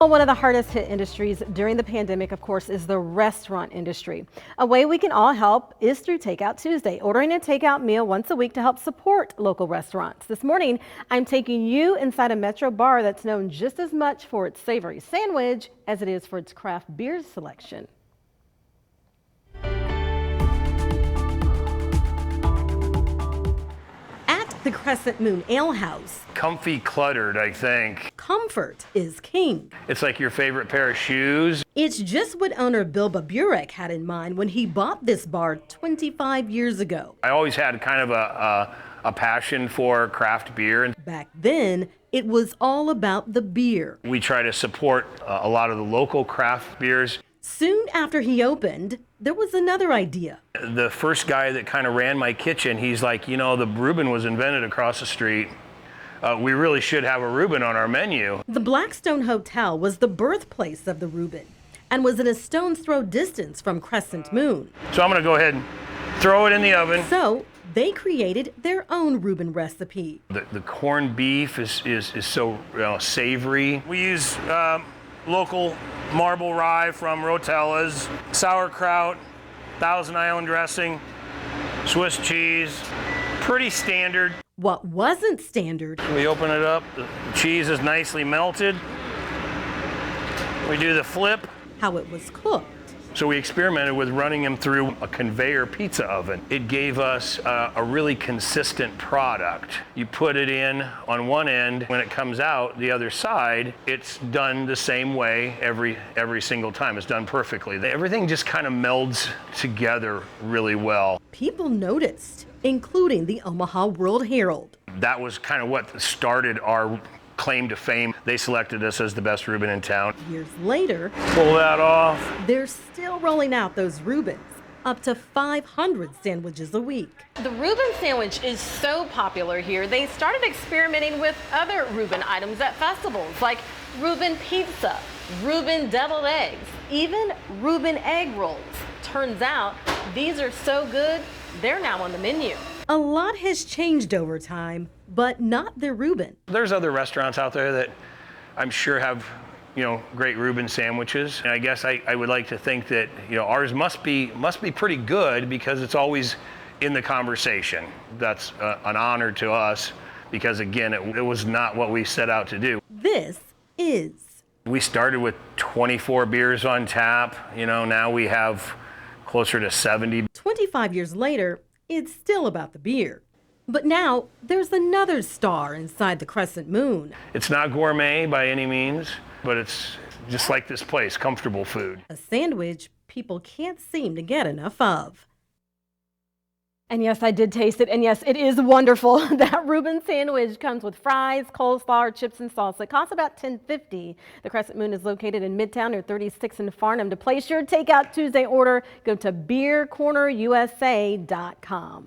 Well, one of the hardest hit industries during the pandemic, of course, is the restaurant industry. A way we can all help is through Takeout Tuesday, ordering a takeout meal once a week to help support local restaurants. This morning, I'm taking you inside a Metro bar that's known just as much for its savory sandwich as it is for its craft beer selection. The Crescent Ale House. Comfy cluttered, I think. Comfort is king. It's like your favorite pair of shoes. It's just what owner Bill Baburek had in mind when he bought this bar 25 years ago. I always had kind of a passion for craft beer. Back then, it was all about the beer. We try to support a lot of the local craft beers. Soon after he opened, there was another idea. The first guy that kind of ran my kitchen, he's like, you know, the Reuben was invented across the street. We really should have a Reuben on our menu. The Blackstone Hotel was the birthplace of the Reuben and was in a stone's throw distance from Crescent Moon. So I'm going to go ahead and throw it in the oven. So they created their own Reuben recipe. The corned beef is so savory. We use local marble rye from Rotella's, sauerkraut, Thousand Island dressing, Swiss cheese, pretty standard. What wasn't standard? We open it up, the cheese is nicely melted. We do the flip. How it was cooked. So we experimented with running them through a conveyor pizza oven. It gave us a really consistent product. You put it in on one end, when it comes out the other side, it's done the same way every single time. It's done perfectly. Everything just kind of melds together really well. People noticed, including the Omaha World Herald. That was kind of what started our claim to fame. They selected us as the best Reuben in town. Years later, pull that off. They're still rolling out those Reubens, up to 500 sandwiches a week. The Reuben sandwich is so popular here, they started experimenting with other Reuben items at festivals, like Reuben pizza, Reuben deviled eggs, even Reuben egg rolls. Turns out, these are so good, they're now on the menu. A lot has changed over time, but not the Reuben. There's other restaurants out there that I'm sure have, great Reuben sandwiches. And I guess I would like to think that, ours must be pretty good because it's always in the conversation. That's an honor to us because, again, it was not what we set out to do. This is. We started with 24 beers on tap. Now we have closer to 70. 25 years later, it's still about the beer. But now there's another star inside the Crescent Moon. It's not gourmet by any means, but it's just like this place, comfortable food. A sandwich people can't seem to get enough of. And yes, I did taste it, and yes, it is wonderful. That Reuben sandwich comes with fries, coleslaw, chips, and salsa. It costs about $10.50. The Crescent Moon is located in Midtown near 36 in Farnham. To place your Takeout Tuesday order, go to beercornerusa.com.